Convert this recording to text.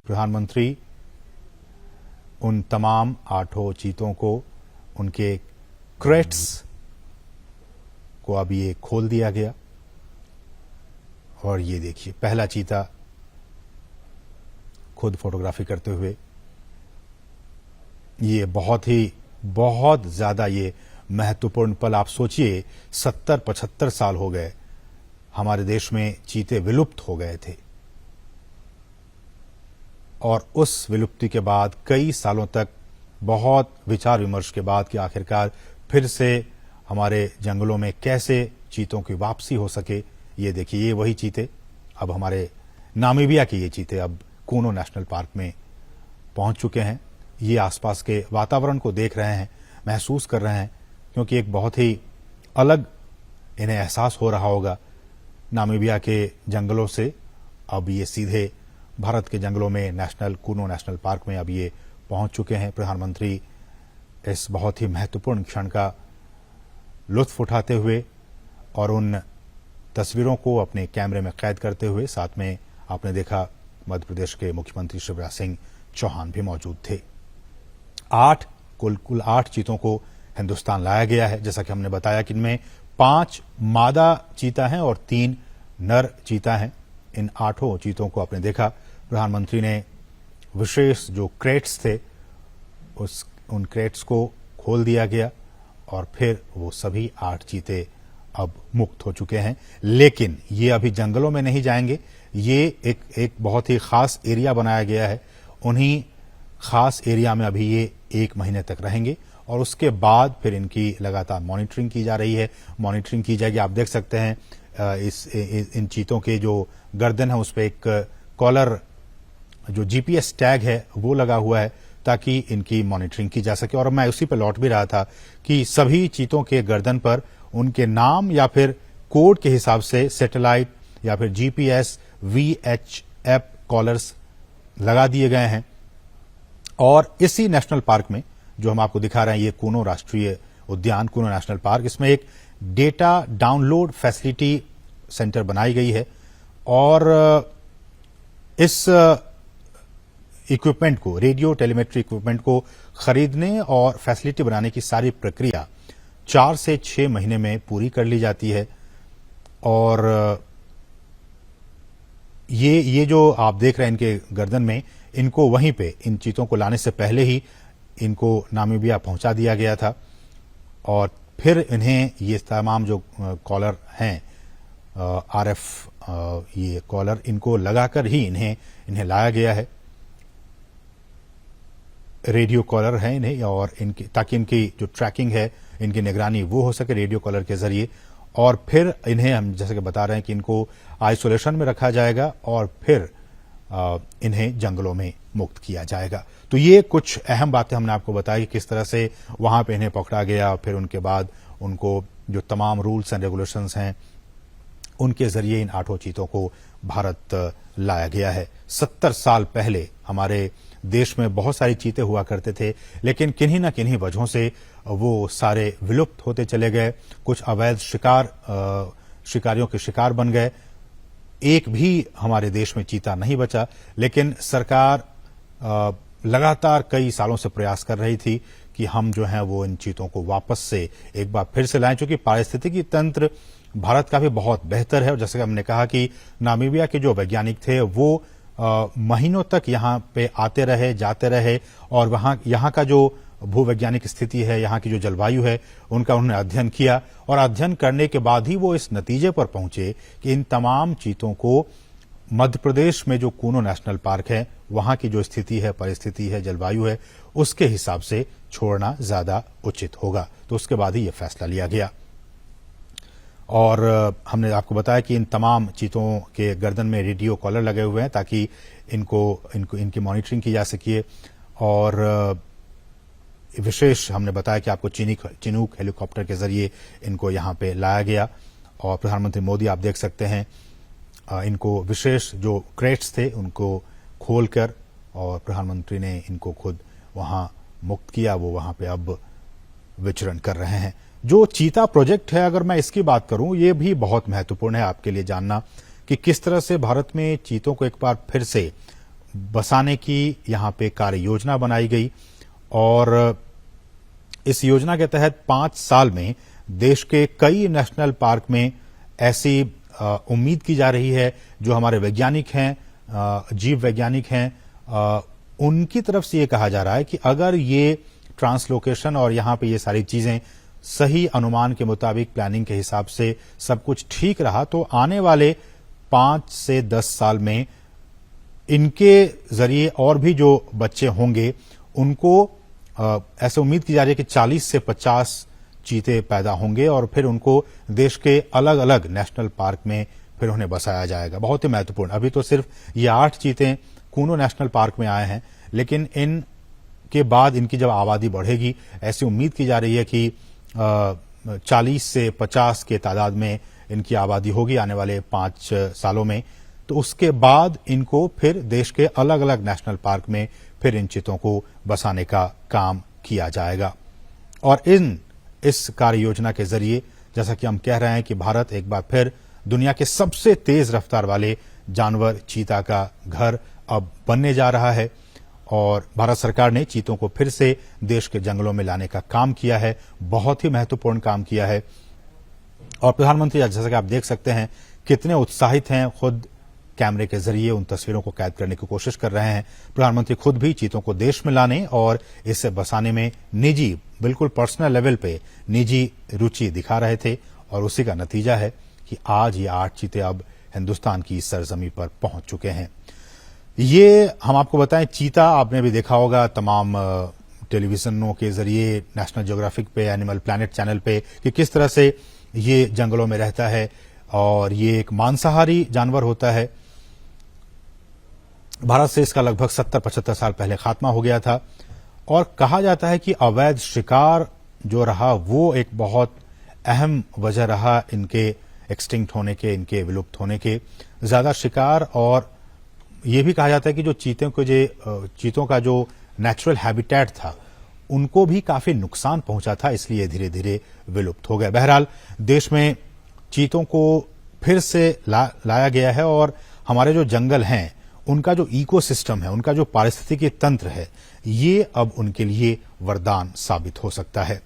प्रधानमंत्री उन तमाम 8 चीतों को, उनके क्रेट्स को अब ये खोल दिया गया। और ये देखिए, पहला चीता खुद फोटोग्राफी करते हुए। ये बहुत ज्यादा ये महत्वपूर्ण पल। आप सोचिए, 70-75 साल हो गए हमारे देश में चीते विलुप्त हो गए थे, और उस विलुप्ति के बाद कई सालों तक बहुत विचार विमर्श के बाद कि आखिरकार फिर से हमारे जंगलों में कैसे चीतों की वापसी हो सके। ये देखिए, ये वही चीते, अब हमारे नामीबिया के ये चीते अब कूनो नेशनल पार्क में पहुंच चुके हैं। ये आसपास के वातावरण को देख रहे हैं, महसूस कर रहे हैं, क्योंकि एक बहुत ही अलग इन्हें एहसास हो रहा होगा। नामीबिया के जंगलों से अब ये सीधे भारत के जंगलों में कूनो नेशनल पार्क में अब ये पहुंच चुके हैं। प्रधानमंत्री इस बहुत ही महत्वपूर्ण क्षण का लुत्फ उठाते हुए और उन तस्वीरों को अपने कैमरे में कैद करते हुए, साथ में आपने देखा मध्य प्रदेश के मुख्यमंत्री शिवराज सिंह चौहान भी मौजूद थे। कुल 8 चीतों को हिंदुस्तान लाया गया है। जैसा कि हमने बताया कि इनमें 5 मादा चीता हैं और 3 नर चीता हैं। इन 8 चीतों को आपने देखा, प्रधानमंत्री ने विशेष जो क्रेट्स थे उन क्रेट्स को खोल दिया गया और फिर वो सभी 8 चीते अब मुक्त हो चुके हैं। लेकिन ये अभी जंगलों में नहीं जाएंगे। ये एक बहुत ही खास एरिया बनाया गया है। उन्हीं खास एरिया में अभी ये 1 महीने तक रहेंगे और उसके बाद फिर इनकी लगातार मॉनिटरिंग की जा रही है। मॉनिटरिंग की जाएगी। आप देख सकते हैं इन चीतों के जो गर्दन है उस पर एक कॉलर, जो जीपीएस टैग है वो लगा हुआ है, ताकि इनकी मॉनिटरिंग की जा सके। और मैं उसी पर लौट भी रहा था कि सभी चीतों के गर्दन पर उनके नाम या फिर कोड के हिसाब से सैटेलाइट या फिर जीपीएस VHF कॉलर्स लगा दिए गए हैं। और इसी नेशनल पार्क में जो हम आपको दिखा रहे हैं, ये कूनो राष्ट्रीय उद्यान, कूनो नेशनल पार्क, इसमें एक डेटा डाउनलोड फैसिलिटी सेंटर बनाई गई है। और इस इक्विपमेंट को, रेडियो टेलीमेट्री इक्विपमेंट को खरीदने और फैसिलिटी बनाने की सारी प्रक्रिया 4 से 6 महीने में पूरी कर ली जाती है। और ये जो आप देख रहे हैं इनके गर्दन में, इनको वहीं पे, इन चीतों को लाने से पहले ही इनको नामीबिया पहुंचा दिया गया था। और फिर इन्हें ये तमाम जो कॉलर हैं, RF ये कॉलर, इनको लगाकर ही इन्हें लाया गया है। रेडियो कॉलर है इन्हें, और ताकि इनकी जो ट्रैकिंग है, इनकी निगरानी वो हो सके रेडियो कॉलर के जरिए। और फिर इन्हें हम जैसे कि बता रहे हैं कि इनको आइसोलेशन में रखा जाएगा और फिर इन्हें जंगलों में मुक्त किया जाएगा। तो ये कुछ अहम बातें हमने आपको बताई कि किस तरह से वहां पे इन्हें पकड़ा गया, फिर उनके बाद उनको जो तमाम रूल्स एंड रेगुलेशंस हैं उनके जरिए इन 8 चीतों को भारत लाया गया है। 70 साल पहले हमारे देश में बहुत सारे चीते हुआ करते थे, लेकिन किन्हीं न किन्हीं वजहों से वो सारे विलुप्त होते चले गए। कुछ अवैध शिकारियों के शिकार बन गए। एक भी हमारे देश में चीता नहीं बचा। लेकिन सरकार लगातार कई सालों से प्रयास कर रही थी कि हम जो हैं वो इन चीतों को वापस से एक बार फिर से लाएं, चूंकि पारिस्थितिकी तंत्र भारत का भी बहुत बेहतर है। और जैसे कि हमने कहा कि नामीबिया के जो वैज्ञानिक थे वो महीनों तक यहाँ पे आते रहे, जाते रहे, और यहाँ का जो भूवैज्ञानिक स्थिति है, यहाँ की जो जलवायु है, उनका उन्होंने अध्ययन किया। और अध्ययन करने के बाद ही वो इस नतीजे पर पहुंचे कि इन तमाम चीतों को मध्य प्रदेश में जो कूनो नेशनल पार्क है, वहां की जो स्थिति है, परिस्थिति है, जलवायु है, उसके हिसाब से छोड़ना ज्यादा उचित होगा। तो उसके बाद ही यह फैसला लिया गया। और हमने आपको बताया कि इन तमाम चीतों के गर्दन में रेडियो कॉलर लगे हुए हैं ताकि इनकी मॉनिटरिंग की जा सके। और विशेष हमने बताया कि आपको चिनूक हेलीकॉप्टर के जरिए इनको यहाँ पे लाया गया। और प्रधानमंत्री मोदी आप देख सकते हैं इनको विशेष जो क्रेट्स थे उनको खोलकर, और प्रधानमंत्री ने इनको खुद वहां मुक्त किया। वो वहां पे अब विचरण कर रहे हैं। जो चीता प्रोजेक्ट है, अगर मैं इसकी बात करूं, ये भी बहुत महत्वपूर्ण है आपके लिए जानना कि किस तरह से भारत में चीतों को एक बार फिर से बसाने की यहां पे कार्य योजना बनाई गई और इस योजना के तहत 5 साल में देश के कई नेशनल पार्क में ऐसी उम्मीद की जा रही है, जो हमारे वैज्ञानिक हैं, जीव वैज्ञानिक हैं, उनकी तरफ से ये कहा जा रहा है कि अगर ये ट्रांसलोकेशन और यहां पे ये सारी चीजें सही अनुमान के मुताबिक प्लानिंग के हिसाब से सब कुछ ठीक रहा तो आने वाले 5 से 10 साल में इनके जरिए और भी जो बच्चे होंगे उनको ऐसे उम्मीद की जा रही है कि 40 से 50 चीते पैदा होंगे और फिर उनको देश के अलग अलग नेशनल पार्क में फिर उन्हें बसाया जाएगा। बहुत ही महत्वपूर्ण, अभी तो सिर्फ ये 8 चीते कूनो नेशनल पार्क में आए हैं, लेकिन इनके बाद इनकी जब आबादी बढ़ेगी, ऐसी उम्मीद की जा रही है कि 40 से 50 के तादाद में इनकी आबादी होगी आने वाले 5 सालों में, तो उसके बाद इनको फिर देश के अलग अलग नेशनल पार्क में फिर इन चीतों को बसाने का काम किया जाएगा। और इस कार्य योजना के जरिए जैसा कि हम कह रहे हैं कि भारत एक बार फिर दुनिया के सबसे तेज रफ्तार वाले जानवर चीता का घर अब बनने जा रहा है और भारत सरकार ने चीतों को फिर से देश के जंगलों में लाने का काम किया है, बहुत ही महत्वपूर्ण काम किया है। और प्रधानमंत्री जैसा कि आप देख सकते हैं कितने उत्साहित हैं, खुद कैमरे के जरिए उन तस्वीरों को कैद करने की कोशिश कर रहे हैं। प्रधानमंत्री खुद भी चीतों को देश में लाने और इसे बसाने में निजी, बिल्कुल पर्सनल लेवल पे निजी रुचि दिखा रहे थे और उसी का नतीजा है कि आज ये 8 चीते अब हिंदुस्तान की सरजमी पर पहुंच चुके हैं। ये हम आपको बताएं, चीता आपने भी देखा होगा तमाम टेलीविजनों के जरिए, नेशनल ज्योग्राफिक पे, एनिमल प्लैनेट चैनल पे, कि किस तरह से ये जंगलों में रहता है और ये एक मांसाहारी जानवर होता है। भारत से इसका लगभग 70-75 साल पहले खात्मा हो गया था और कहा जाता है कि अवैध शिकार जो रहा वो एक बहुत अहम वजह रहा इनके एक्सटिंक्ट होने के, इनके विलुप्त होने के। ज्यादा शिकार और ये भी कहा जाता है कि जो चीतों का जो नेचुरल हैबिटेट था उनको भी काफी नुकसान पहुंचा था, इसलिए धीरे धीरे विलुप्त हो गए। बहरहाल देश में चीतों को फिर से लाया गया है और हमारे जो जंगल हैं उनका जो इकोसिस्टम है, उनका जो पारिस्थितिकी तंत्र है, ये अब उनके लिए वरदान साबित हो सकता है।